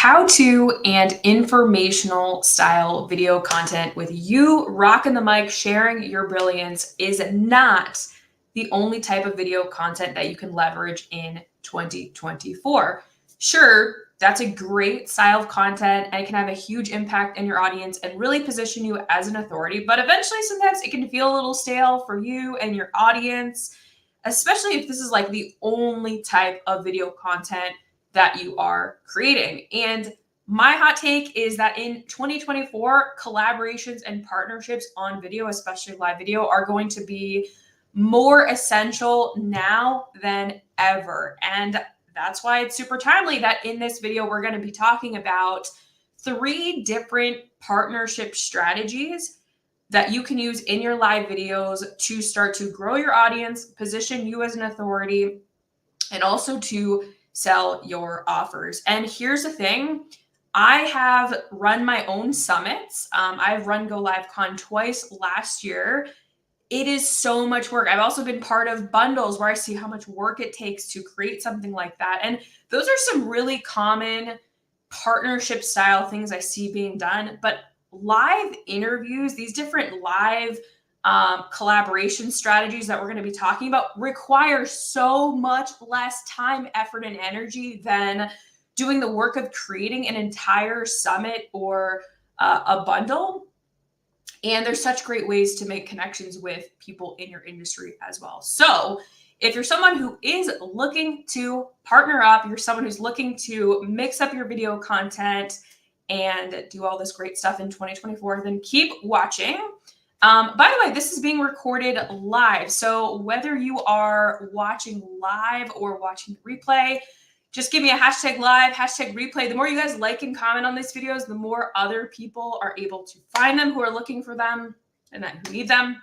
how-to and informational style video content with you rocking the mic, sharing your brilliance is not the only type of video content that you can leverage in 2024. Sure, that's a great style of content and it can have a huge impact in your audience and really position you as an authority, but eventually sometimes it can feel a little stale for you and your audience, especially if this is like the only type of video content that you are creating. And my hot take is that in 2024, collaborations and partnerships on video, especially live video, are going to be more essential now than ever. And that's why it's super timely that in this video, we're going to be talking about 3 different partnership strategies that you can use in your live videos to start to grow your audience, position you as an authority, and also to sell your offers. And here's the thing. I have run my own summits. I've run Go Live Con twice last year. It is so much work. I've also been part of bundles where I see how much work it takes to create something like that. And those are some really common partnership style things I see being done. But live interviews, these different live collaboration strategies that we're going to be talking about require so much less time, effort, and energy than doing the work of creating an entire summit or a bundle. And there's such great ways to make connections with people in your industry as well. So if you're someone who is looking to partner up, you're someone who's looking to mix up your video content and do all this great stuff in 2024, then keep watching. By the way, this is being recorded live. So whether you are watching live or watching the replay, just give me a hashtag live, hashtag replay. The more you guys like and comment on these videos, the more other people are able to find them who are looking for them and then who need them.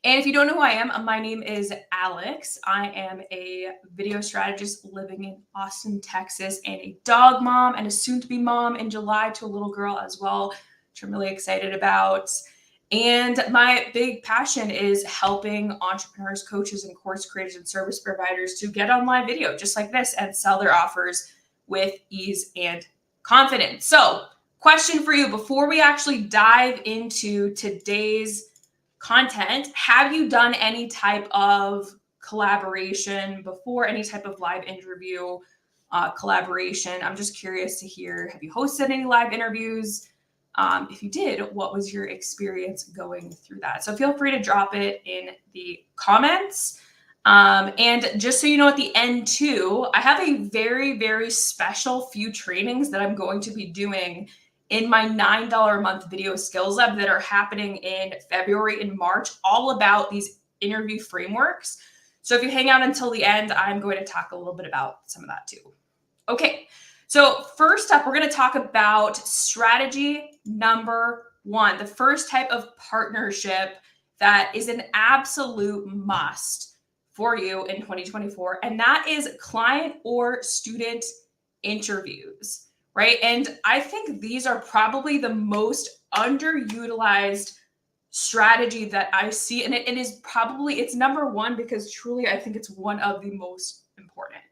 And if you don't know who I am, my name is Alex. I am a video strategist living in Austin, Texas, and a dog mom and a soon-to-be mom in July to a little girl as well, which I'm really excited about. And my big passion is helping entrepreneurs, coaches, and course creators and service providers to get on live video just like this and sell their offers with ease and confidence. So, question for you before we actually dive into today's content, have you done any type of collaboration before, any type of live interview collaboration? I'm just curious to hear, have you hosted any live interviews? If you did, what was your experience going through that? So feel free to drop it in the comments. And just so you know, at the end too, I have a very, very special few trainings that I'm going to be doing in my $9 a month video skills lab that are happening in February and March, all about these interview frameworks. So if you hang out until the end, I'm going to talk a little bit about some of that too. Okay. So first up, we're going to talk about strategy number 1, the first type of partnership that is an absolute must for you in 2024. And that is client or student interviews, right? And I think these are probably the most underutilized strategy that I see. And it is probably, it's number 1 because truly I think it's one of the most important.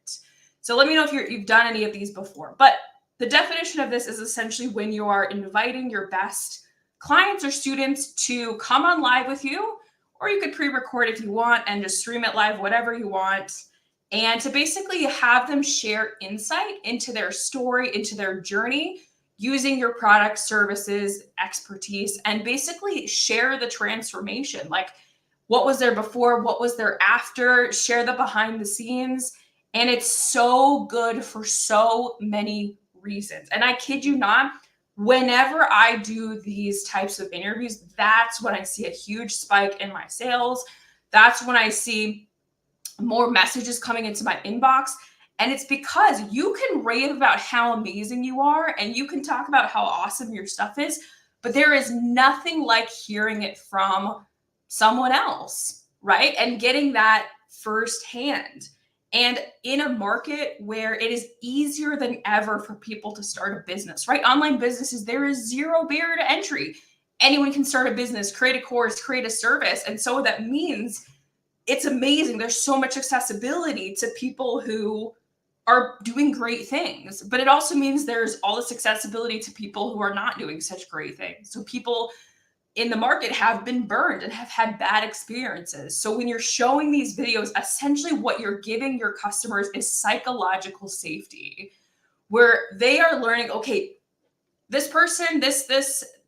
So let me know if you've done any of these before. But the definition of this is essentially when you are inviting your best clients or students to come on live with you, or you could pre-record if you want and just stream it live, whatever you want, and to basically have them share insight into their story, into their journey, using your product, services, expertise, and basically share the transformation. Like, what was there before? What was there after? Share the behind the scenes. And it's so good for so many reasons. And I kid you not, whenever I do these types of interviews, that's when I see a huge spike in my sales. That's when I see more messages coming into my inbox. And it's because you can rave about how amazing you are and you can talk about how awesome your stuff is, but there is nothing like hearing it from someone else, right? And getting that firsthand. And in a market where it is easier than ever for people to start a business, right? Online businesses, there is zero barrier to entry. Anyone can start a business, create a course, create a service. And so that means it's amazing. There's so much accessibility to people who are doing great things, but it also means there's all this accessibility to people who are not doing such great things. So people in the market have been burned and have had bad experiences. So when you're showing these videos, essentially what you're giving your customers is psychological safety, where they are learning, okay, this person, this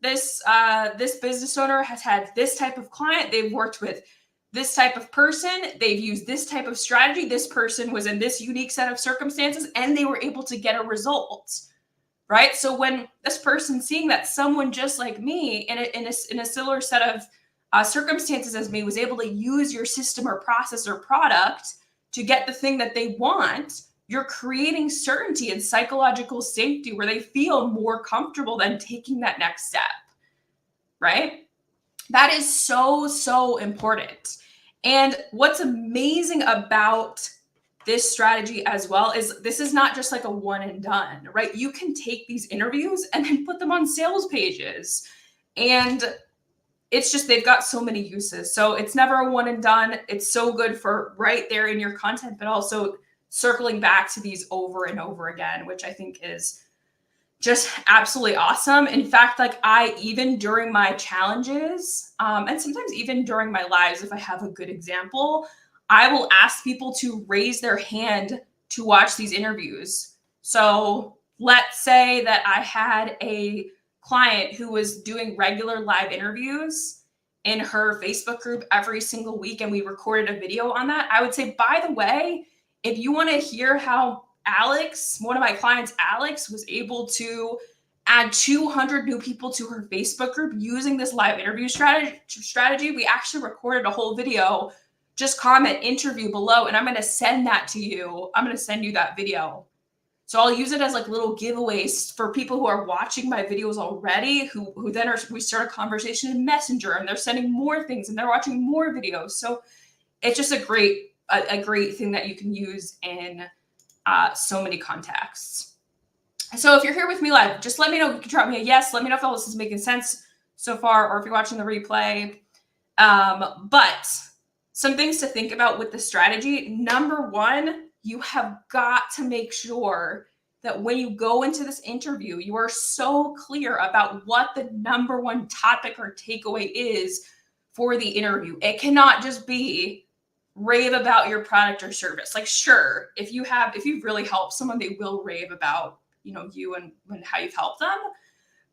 business owner has had this type of client. They've worked with this type of person. They've used this type of strategy. This person was in this unique set of circumstances, and they were able to get a result, right? So when this person's seeing that someone just like me in a similar set of circumstances as me was able to use your system or process or product to get the thing that they want, you're creating certainty and psychological safety where they feel more comfortable than taking that next step, right? That is so, so important. And what's amazing about this strategy as well is this is not just like a one and done, right? You can take these interviews and then put them on sales pages. And it's just, they've got so many uses. So it's never a one and done. It's so good for right there in your content, but also circling back to these over and over again, which I think is just absolutely awesome. In fact, like I, even during my challenges, and sometimes even during my lives, if I have a good example, I will ask people to raise their hand to watch these interviews. So let's say that I had a client who was doing regular live interviews in her Facebook group every single week, and we recorded a video on that. I would say, by the way, if you want to hear how Alex, one of my clients, Alex, was able to add 200 new people to her Facebook group using this live interview strategy, we actually recorded a whole video. Just comment interview below, and I'm going to send that to you. I'm going to send you that video. So I'll use it as like little giveaways for people who are watching my videos already, who then we start a conversation in Messenger, and they're sending more things and they're watching more videos. So it's just a great thing that you can use in so many contexts. So if you're here with me live, just let me know. You can drop me a yes. Let me know if all this is making sense so far, or if you're watching the replay. But some things to think about with the strategy. Number one, you have got to make sure that when you go into this interview, you are so clear about what the number one topic or takeaway is for the interview. It cannot just be rave about your product or service. Like, sure, if you've really helped someone, they will rave about, you and how you've helped them,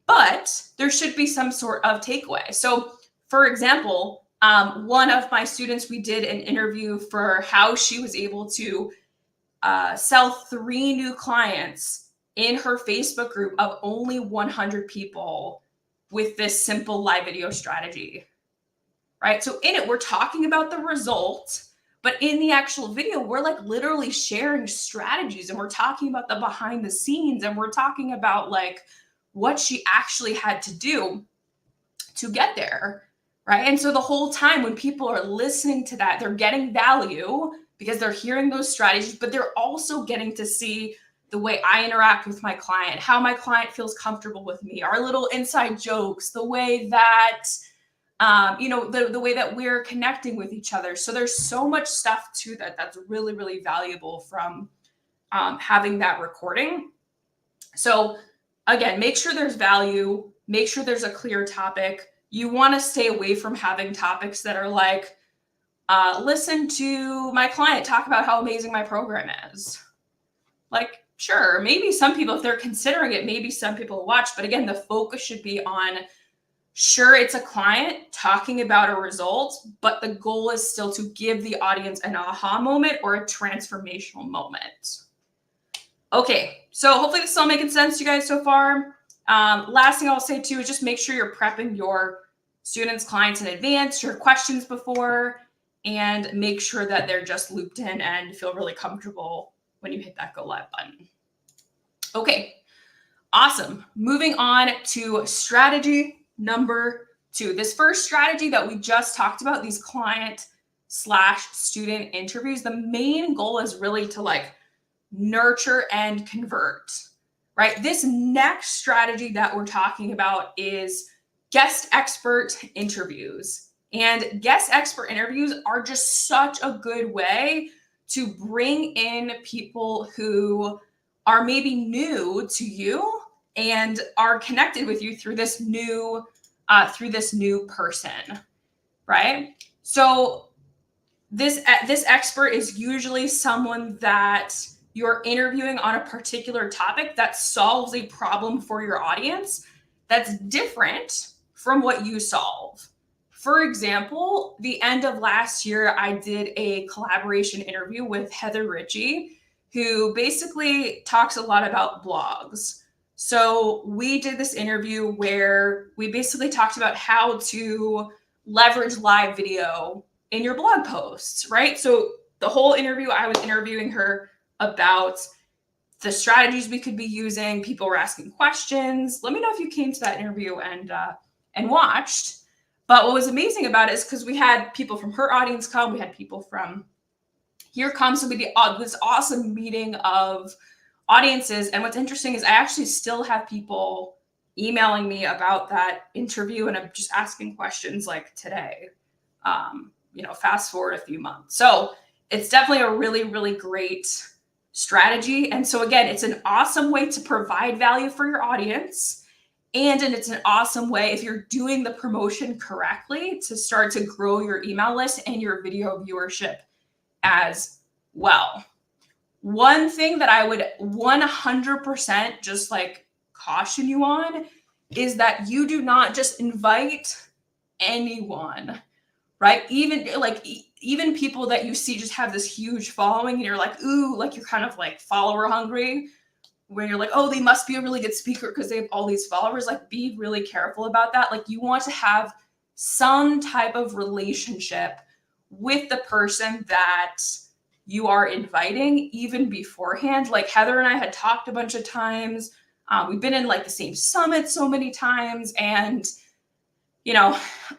but there should be some sort of takeaway. So for example, one of my students, we did an interview for how she was able to sell 3 new clients in her Facebook group of only 100 people with this simple live video strategy, right? So in it, we're talking about the result, but in the actual video, we're like literally sharing strategies, and we're talking about the behind the scenes, and we're talking about like what she actually had to do to get there, right? And so the whole time when people are listening to that, they're getting value because they're hearing those strategies, but they're also getting to see the way I interact with my client, how my client feels comfortable with me, our little inside jokes, the way that the way that we're connecting with each other. So there's so much stuff to that that's really, really valuable from having that recording. So again, make sure there's value, make sure there's a clear topic. You want to stay away from having topics that are like, listen to my client talk about how amazing my program is. Like, sure, maybe some people, if they're considering it, maybe some people watch, but again, the focus should be on, sure, it's a client talking about a result, but the goal is still to give the audience an aha moment or a transformational moment. Okay, so hopefully this is all making sense to you guys so far. Last thing I'll say too is just make sure you're prepping your students, clients in advance, your questions before, and make sure that they're just looped in and feel really comfortable when you hit that go live button. Okay, awesome. Moving on to strategy number 2. This first strategy that we just talked about, these client/student interviews, the main goal is really to like nurture and convert, right? This next strategy that we're talking about is guest expert interviews. And guest expert interviews are just such a good way to bring in people who are maybe new to you and are connected with you through this new person, right? So this expert is usually someone that you're interviewing on a particular topic that solves a problem for your audience that's different from what you solve. For example, the end of last year, I did a collaboration interview with Heather Ritchie, who basically talks a lot about blogs. So we did this interview where we basically talked about how to leverage live video in your blog posts, right? So the whole interview, I was interviewing her about the strategies we could be using. People were asking questions. Let me know if you came to that interview and watched. But what was amazing about it is because we had people from her audience come, we had people from here come. So we did this awesome meeting of audiences. And what's interesting is I actually still have people emailing me about that interview, and I'm just asking questions like today. Fast forward a few months. So it's definitely a really, really great strategy. And so again, it's an awesome way to provide value for your audience. And it's an awesome way, if you're doing the promotion correctly, to start to grow your email list and your video viewership as well. One thing that I would 100% just like caution you on is that you do not just invite anyone, right? Even people that you see just have this huge following and you're like, ooh, like you're kind of like follower hungry, where you're like, oh, they must be a really good speaker because they have all these followers. Like, be really careful about that. Like, you want to have some type of relationship with the person that you are inviting even beforehand. Like Heather and I had talked a bunch of times. We've been in like the same summit so many times, and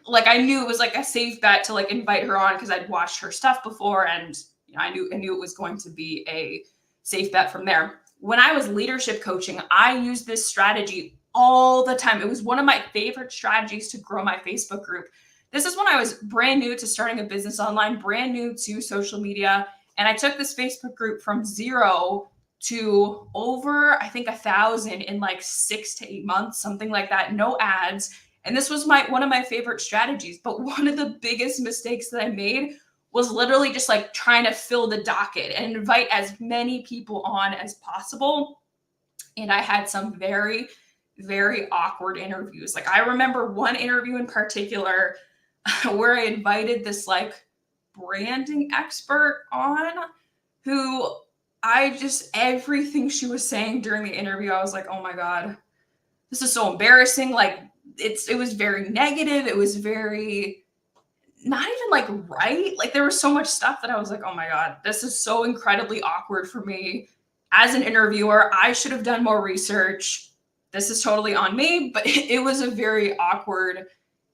like I knew it was like a safe bet to like invite her on because I'd watched her stuff before, and I knew it was going to be a safe bet from there. When I was leadership coaching, I used this strategy all the time. It was one of my favorite strategies to grow my Facebook group. This is when I was brand new to starting a business online, brand new to social media. And I took this Facebook group from 0 to over, I think 1,000 in like 6 to 8 months, something like that. No ads. And this was one of my favorite strategies. But one of the biggest mistakes that I made was literally just like trying to fill the docket and invite as many people on as possible. And I had some very, very awkward interviews. Like I remember one interview in particular where I invited this like branding expert on who everything she was saying during the interview, I was like, oh my God, this is so embarrassing. Like it was very negative. It was very not even like right. Like there was so much stuff that I was like, oh my God, this is so incredibly awkward for me as an interviewer. I should have done more research. This is totally on me, but it was a very awkward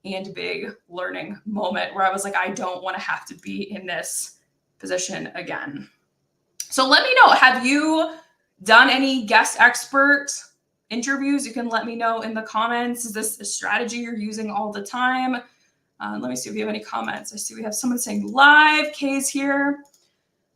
and big learning moment where I was like, I don't want to have to be in this position again. So let me know, have you done any guest expert interviews? You can let me know in the comments. Is this a strategy you're using all the time? Let me see if we have any comments. I see we have someone saying live, Kay's here.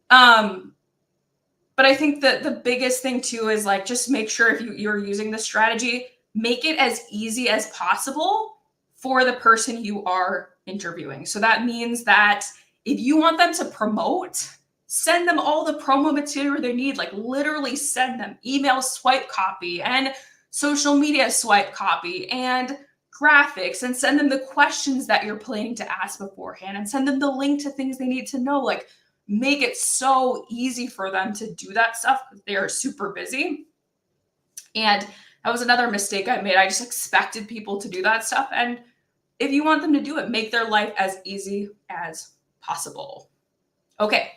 But I think that the biggest thing too is like, just make sure if you're using this strategy, make it as easy as possible for the person you are interviewing. So that means that if you want them to promote, send them all the promo material they need, like literally send them email swipe copy and social media swipe copy and graphics, and send them the questions that you're planning to ask beforehand, and send them the link to things they need to know. Like make it so easy for them to do that stuff because they are super busy. And that was another mistake I made. I just expected people to do that stuff. And if you want them to do it, make their life as easy as possible. Okay,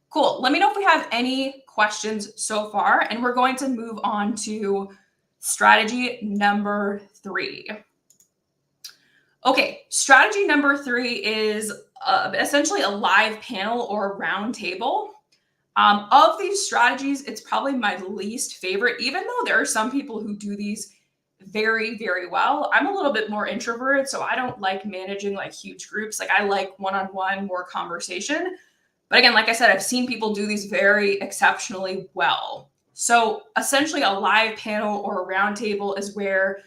cool. Let me know if we have any questions so far. And we're going to move on to strategy number 3. Okay, strategy number 3 is essentially a live panel or a round table. Of these strategies, it's probably my least favorite, even though there are some people who do these very, very well. I'm a little bit more introverted, so I don't like managing like huge groups. Like I like one-on-one, more conversation. But again, like I said, I've seen people do these very exceptionally well. So essentially a live panel or a roundtable is where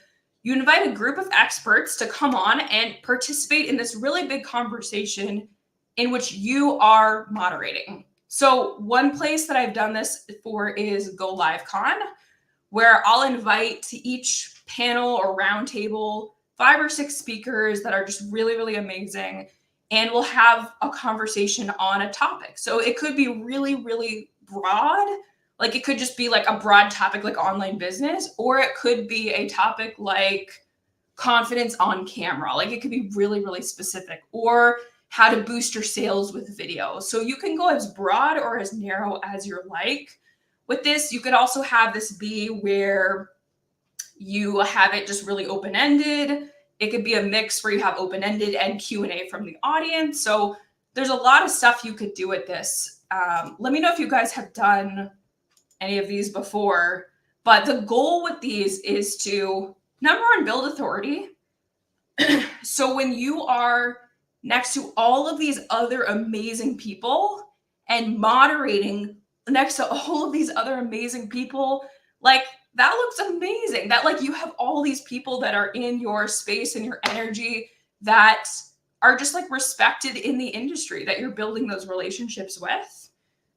you invite a group of experts to come on and participate in this really big conversation in which you are moderating. So one place that I've done this for is Go Live Con, where I'll invite to each panel or roundtable 5 or 6 speakers that are just really, really amazing. And we'll have a conversation on a topic. So it could be really, really broad. Like it could just be like a broad topic like online business, or it could be a topic like confidence on camera. Like it could be really, really specific, or how to boost your sales with video. So you can go as broad or as narrow as you're like. With this, you could also have this be where you have it just really open-ended. It could be a mix where you have open-ended and Q&A from the audience. So there's a lot of stuff you could do with this. Let me know if you guys have done any of these before. But the goal with these is to, number one, build authority. So when you are next to all of these other amazing people and moderating next to all of these other amazing people, like that looks amazing. That like you have all these people that are in your space and your energy that are just like respected in the industry that you're building those relationships with.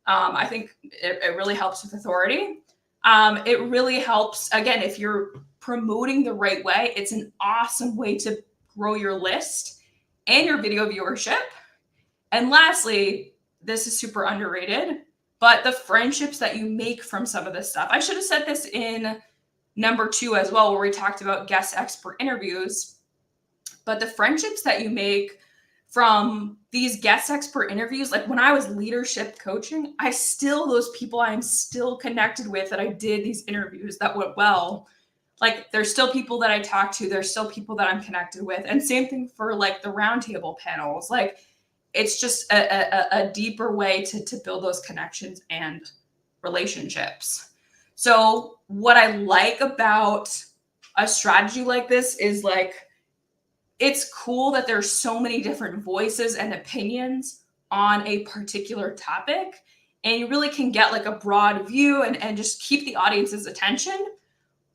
I think it really helps with authority. It really helps, again, if you're promoting the right way, it's an awesome way to grow your list and your video viewership. And lastly, this is super underrated, but the friendships that you make from some of this stuff. I should have said this in number 2 as well, where we talked about guest expert interviews. But the friendships that you make from these guest expert interviews, like when I was leadership coaching, those people I'm still connected with that I did these interviews that went well. Like there's still people that I talk to, there's still people that I'm connected with. And same thing for like the roundtable panels. Like it's just a deeper way to build those connections and relationships. So what I like about a strategy like this is like, it's cool that there's so many different voices and opinions on a particular topic. And you really can get like a broad view and just keep the audience's attention.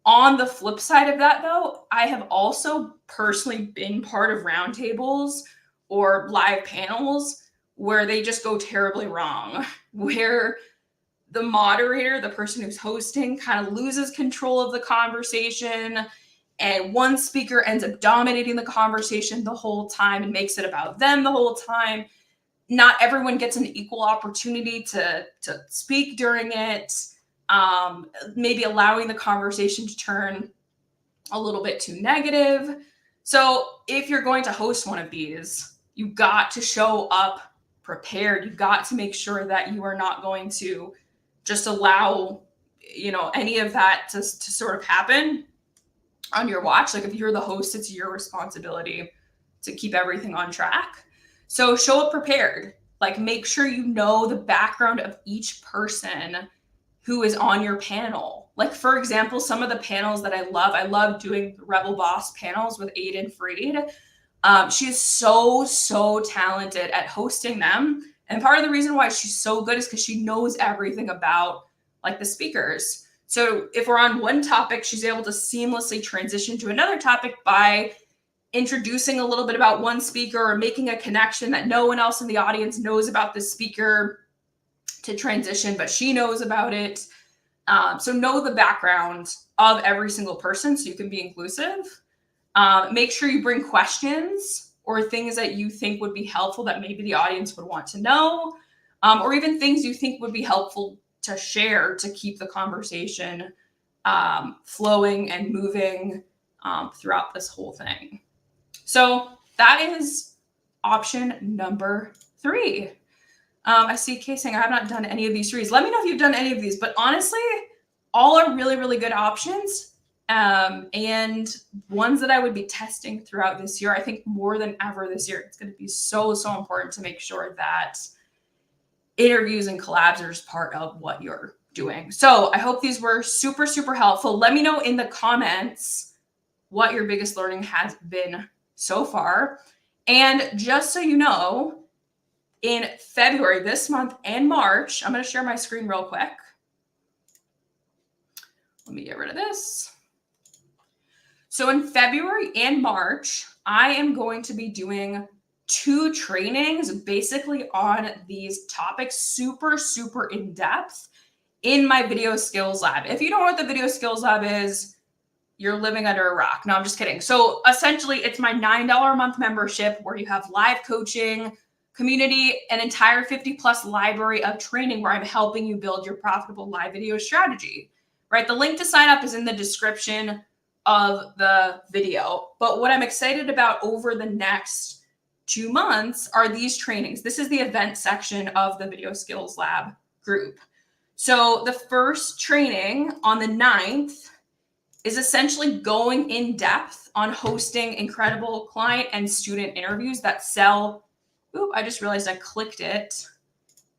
On the flip side of that, though, I have also personally been part of roundtables or live panels where they just go terribly wrong, where the moderator, the person who's hosting, kind of loses control of the conversation, and one speaker ends up dominating the conversation the whole time and makes it about them the whole time. Not everyone gets an equal opportunity to speak during it. Maybe allowing the conversation to turn a little bit too negative. So if you're going to host one of these, you got to show up prepared. You got to make sure that you are not going to just allow, any of that to sort of happen on your watch. Like if you're the host, it's your responsibility to keep everything on track. So show up prepared. Like make sure you know the background of each person who is on your panel. Like for example, some of the panels that I love doing Rebel Boss panels with Aiden Freed. She is so talented at hosting them. And part of the reason why she's so good is because she knows everything about like the speakers. So if we're on one topic, she's able to seamlessly transition to another topic by introducing a little bit about one speaker or making a connection that no one else in the audience knows about the speaker to transition, but she knows about it. So know the background of every single person so you can be inclusive. Make sure you bring questions or things that you think would be helpful that maybe the audience would want to know, or even things you think would be helpful to share to keep the conversation flowing and moving throughout this whole thing. So that is option number 3. I see Kay saying I have not done any of these 3s. Let me know if you've done any of these, but honestly, all are really, really good options. And ones that I would be testing throughout this year. I think more than ever this year, it's going to be so important to make sure that interviews and collabs are just part of what you're doing. So I hope these were super, super helpful. Let me know in the comments what your biggest learning has been so far. And just so you know, in February, this month, and March. I'm going to share my screen real quick. Let me get rid of this. So in February and March, I am going to be doing 2 trainings basically on these topics, super, super in depth in my Video Skills Lab. If you don't know what the Video Skills Lab is, you're living under a rock. No, I'm just kidding. So essentially, it's my $9 a month membership where you have live coaching, community, an entire 50+ library of training where I'm helping you build your profitable live video strategy, right? The link to sign up is in the description of the video. But what I'm excited about over the next 2 months are these trainings. This is the event section of the Video Skills Lab group. So the first training on the 9th is essentially going in depth on hosting incredible client and student interviews that sell. Oop, I just realized I clicked it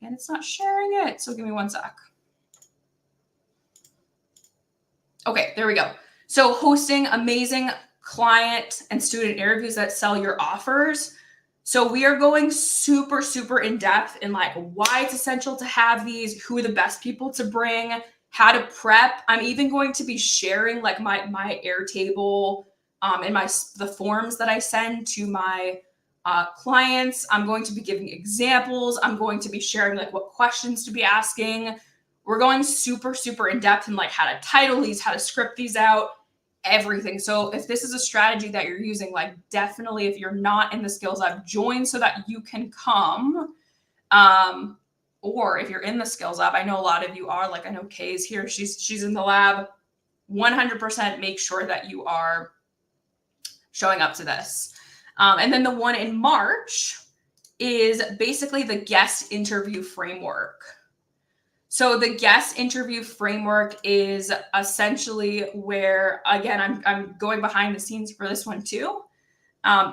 and it's not sharing it. So give me one sec. Okay, there we go. So hosting amazing client and student interviews that sell your offers. So we are going super, super in depth in like why it's essential to have these, who are the best people to bring, how to prep. I'm even going to be sharing like my Airtable and the forms that I send to my clients. I'm going to be giving examples. I'm going to be sharing like what questions to be asking. We're going super, super in depth in like how to title these, how to script these out, everything. So if this is a strategy that you're using, like definitely if you're not in the Skills Lab, join so that you can come. Or if you're in the Skills Lab, I know a lot of you are, like I know Kay's here, she's in the lab. 100% make sure that you are showing up to this. And then the one in March is basically the guest interview framework. So the guest interview framework is essentially where, again, I'm going behind the scenes for this one too.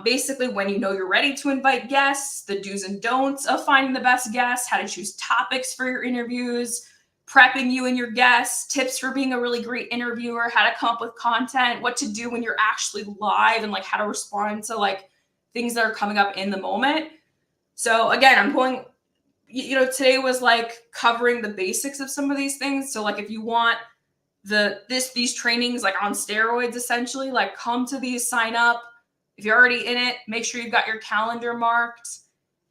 Basically, when you know you're ready to invite guests, the do's and don'ts of finding the best guests, how to choose topics for your interviews, prepping you and your guests, tips for being a really great interviewer, how to come up with content, what to do when you're actually live, and like how to respond to like things that are coming up in the moment. So again, I'm going, today was like covering the basics of some of these things. So like if you want these trainings like on steroids, essentially, like come to these, sign up. If you're already in it, make sure you've got your calendar marked.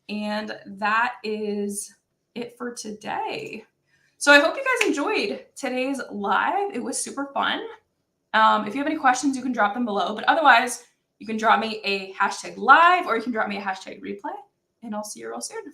And that is it for today. So I hope you guys enjoyed today's live. It was super fun. If you have any questions, you can drop them below. But otherwise, you can drop me a #live or you can drop me a #replay. And I'll see you real soon.